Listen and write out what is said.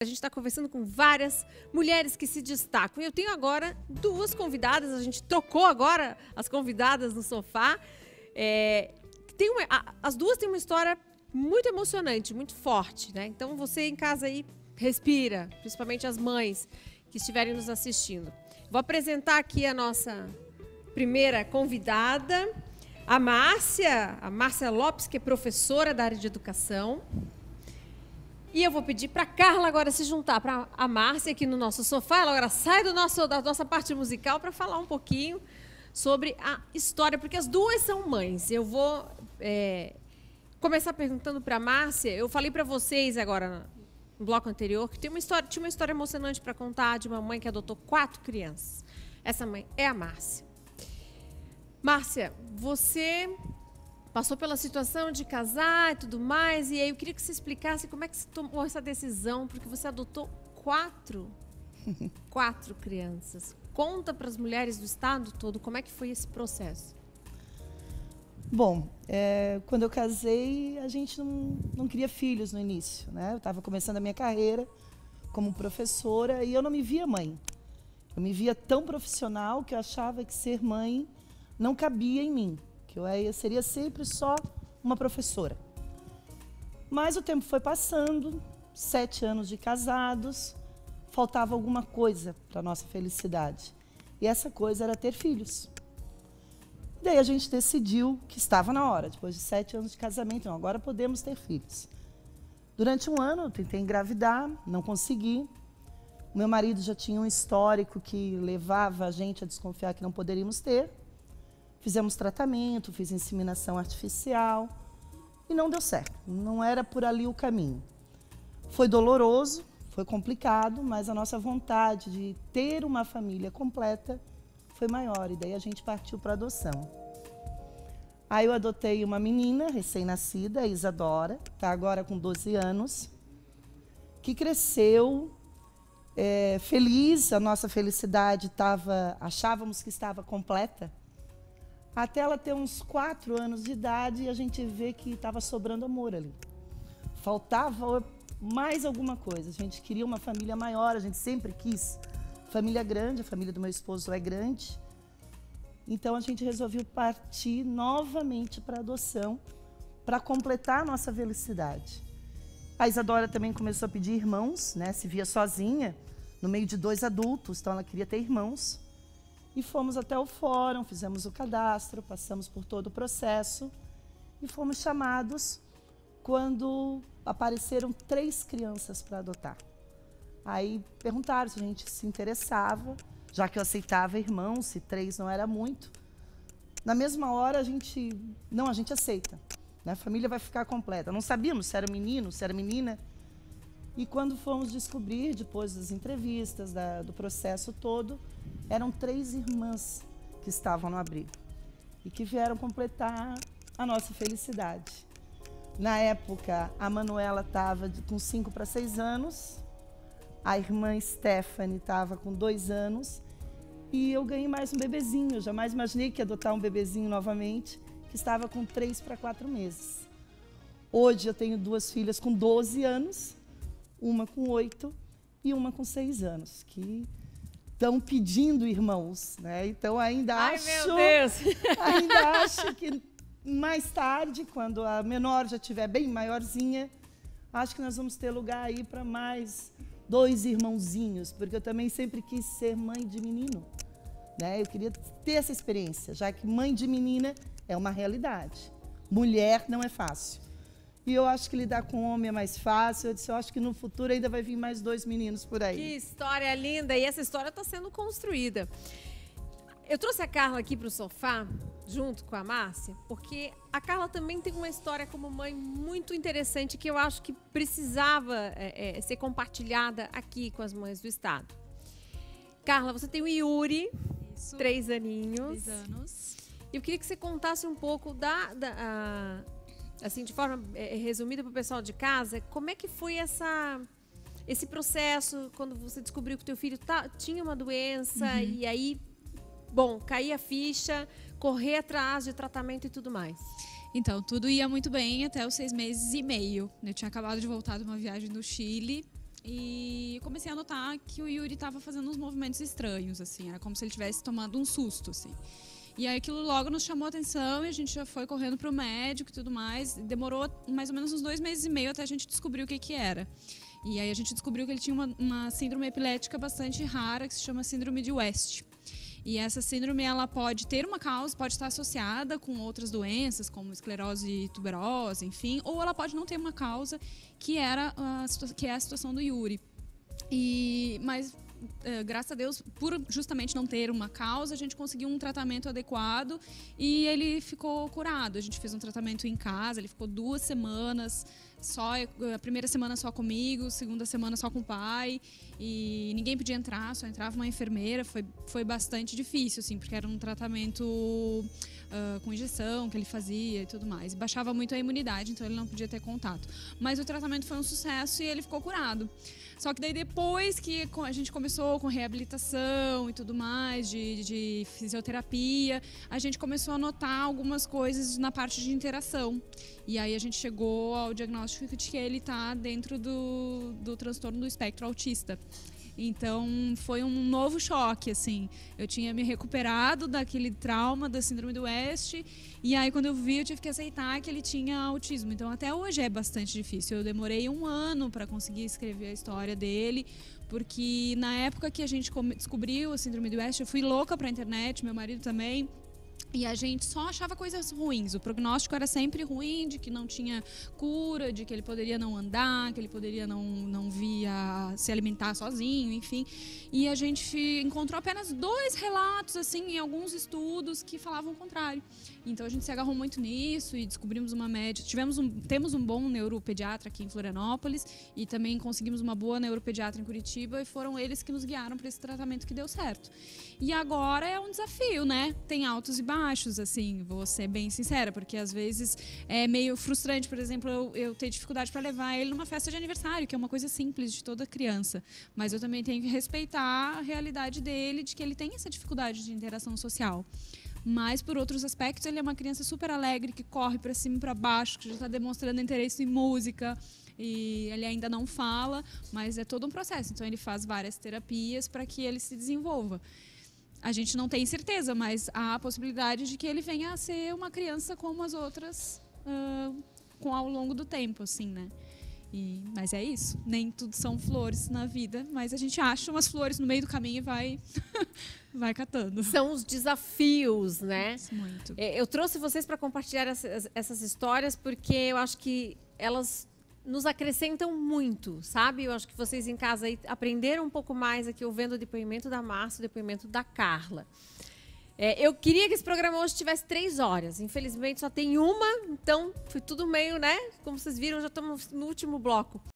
A gente está conversando com várias mulheres que se destacam. Eu tenho agora duas convidadas, a gente trocou agora as convidadas no sofá. As duas têm uma história muito emocionante, muito forte, né? Então você em casa aí respira, principalmente as mães que estiverem nos assistindo. Vou apresentar aqui a nossa primeira convidada, a Márcia Lopes, que é professora da área de educação. E eu vou pedir para a Carla agora se juntar para a Márcia aqui no nosso sofá. Ela agora sai da nossa parte musical para falar um pouquinho sobre a história, porque as duas são mães. Eu vou começar perguntando para a Márcia. Eu falei para vocês agora no bloco anterior que tinha uma história emocionante para contar de uma mãe que adotou 4 crianças. Essa mãe é a Márcia. Márcia, você passou pela situação de casar e tudo mais, e aí eu queria que você explicasse como é que você tomou essa decisão, porque você adotou 4 crianças. Conta para as mulheres do estado todo como é que foi esse processo. Bom, quando eu casei, a gente não queria filhos no início, né? Eu estava começando a minha carreira como professora e eu não me via mãe. Eu me via tão profissional que eu achava que ser mãe não cabia em mim. Que eu seria sempre só uma professora. Mas o tempo foi passando, 7 anos de casados, faltava alguma coisa para a nossa felicidade. E essa coisa era ter filhos. Daí a gente decidiu que estava na hora, depois de 7 anos de casamento, não, agora podemos ter filhos. Durante um ano eu tentei engravidar, não consegui. O meu marido já tinha um histórico que levava a gente a desconfiar que não poderíamos ter. Fizemos tratamento, fiz inseminação artificial e não deu certo. Não era por ali o caminho. Foi doloroso, foi complicado, mas a nossa vontade de ter uma família completa foi maior. E daí a gente partiu para a adoção. Aí eu adotei uma menina recém-nascida, a Isadora, está agora com 12 anos, que cresceu feliz, a nossa felicidade achávamos que estava completa. Até ela ter uns 4 anos de idade e a gente vê que estava sobrando amor ali. Faltava mais alguma coisa. A gente queria uma família maior, a gente sempre quis família grande, a família do meu esposo é grande. Então a gente resolveu partir novamente para a adoção, para completar a nossa felicidade. A Isadora também começou a pedir irmãos, né? Se via sozinha, no meio de 2 adultos, então ela queria ter irmãos. E fomos até o fórum, fizemos o cadastro, passamos por todo o processo e fomos chamados quando apareceram 3 crianças para adotar. Aí perguntaram se a gente se interessava, já que eu aceitava irmãos, se 3 não era muito. Na mesma hora a gente aceita, né? A família vai ficar completa. Não sabíamos se era menino, se era menina. E quando fomos descobrir, depois das entrevistas, do processo todo, eram 3 irmãs que estavam no abrigo e que vieram completar a nossa felicidade. Na época, a Manuela estava com 5 para 6 anos, a irmã Stephanie estava com 2 anos e eu ganhei mais um bebezinho. Eu jamais imaginei que ia adotar um bebezinho novamente, que estava com 3 para 4 meses. Hoje eu tenho 2 filhas com 12 anos, uma com 8 e uma com 6 anos, que estão pedindo irmãos, né? Então ainda acho que mais tarde, quando a menor já estiver bem maiorzinha, acho que nós vamos ter lugar aí para mais 2 irmãozinhos, porque eu também sempre quis ser mãe de menino, né? Eu queria ter essa experiência, já que mãe de menina é uma realidade. Mulher não é fácil. E eu acho que lidar com homem é mais fácil. Eu acho que no futuro ainda vai vir mais 2 meninos por aí. Que história linda! E essa história está sendo construída. Eu trouxe a Carla aqui para o sofá, junto com a Márcia, porque a Carla também tem uma história como mãe muito interessante que eu acho que precisava ser compartilhada aqui com as mães do estado. Carla, você tem o Yuri, Isso. 3 aninhos. 3 anos. E eu queria que você contasse um pouco assim, de forma resumida para o pessoal de casa, como é que foi esse processo quando você descobriu que o teu filho tinha uma doença e aí, bom, cair a ficha, correr atrás de tratamento e tudo mais? Então, tudo ia muito bem até os 6 meses e meio. Eu tinha acabado de voltar de uma viagem no Chile E comecei a notar que o Yuri estava fazendo uns movimentos estranhos, assim. Era como se ele tivesse tomado um susto, assim. E aí aquilo logo nos chamou a atenção e a gente já foi correndo pro médico e tudo mais. Demorou mais ou menos uns 2 meses e meio até a gente descobrir o que era. E aí a gente descobriu que ele tinha uma síndrome epilética bastante rara, que se chama síndrome de West. E essa síndrome, ela pode ter uma causa, pode estar associada com outras doenças, como esclerose tuberosa, enfim, ou ela pode não ter uma causa, que é a situação do Yuri. Mas, graças a Deus, por justamente não ter uma causa, a gente conseguiu um tratamento adequado e ele ficou curado. A gente fez um tratamento em casa, ele ficou 2 semanas, a primeira semana só comigo, segunda semana só com o pai, e ninguém podia entrar, só entrava uma enfermeira. Foi bastante difícil, assim, porque era um tratamento com injeção que ele fazia e tudo mais. Baixava muito a imunidade, então ele não podia ter contato. Mas o tratamento foi um sucesso e ele ficou curado. Só que daí depois que a gente começou com reabilitação e tudo mais, de fisioterapia, a gente começou a notar algumas coisas na parte de interação. E aí a gente chegou ao diagnóstico de que ele está dentro do transtorno do espectro autista. Então foi um novo choque, assim. Eu tinha me recuperado daquele trauma da síndrome do West, e aí quando eu vi, eu tive que aceitar que ele tinha autismo. Então até hoje é bastante difícil. Eu demorei 1 ano para conseguir escrever a história dele, porque na época que a gente descobriu a síndrome do West, eu fui louca pra internet, meu marido também. E a gente só achava coisas ruins. O prognóstico era sempre ruim, de que não tinha cura, de que ele poderia não andar, que ele poderia não vir a se alimentar sozinho, enfim. E a gente encontrou apenas 2 relatos, assim, em alguns estudos que falavam o contrário. Então a gente se agarrou muito nisso e descobrimos uma média. Temos um bom neuropediatra aqui em Florianópolis e também conseguimos uma boa neuropediatra em Curitiba, e foram eles que nos guiaram para esse tratamento que deu certo. E agora é um desafio, né? Tem altos e baixos, assim, vou ser bem sincera, porque às vezes é meio frustrante, por exemplo, eu ter dificuldade para levar ele numa festa de aniversário, que é uma coisa simples de toda criança. Mas eu também tenho que respeitar a realidade dele, de que ele tem essa dificuldade de interação social. Mas, por outros aspectos, ele é uma criança super alegre, que corre para cima e para baixo, que já está demonstrando interesse em música. E ele ainda não fala, mas é todo um processo. Então, ele faz várias terapias para que ele se desenvolva. A gente não tem certeza, mas há a possibilidade de que ele venha a ser uma criança como as outras ao longo do tempo, assim, né? Mas é isso. Nem tudo são flores na vida, mas a gente acha umas flores no meio do caminho e vai catando. São os desafios, né? Muito. Eu trouxe vocês para compartilhar essas histórias porque eu acho que elas nos acrescentam muito, sabe? Eu acho que vocês em casa aí aprenderam um pouco mais aqui, ouvindo o depoimento da Márcia, o depoimento da Carla. Eu queria que esse programa hoje tivesse 3 horas. Infelizmente só tem 1, então foi tudo meio, né? Como vocês viram, já estamos no último bloco.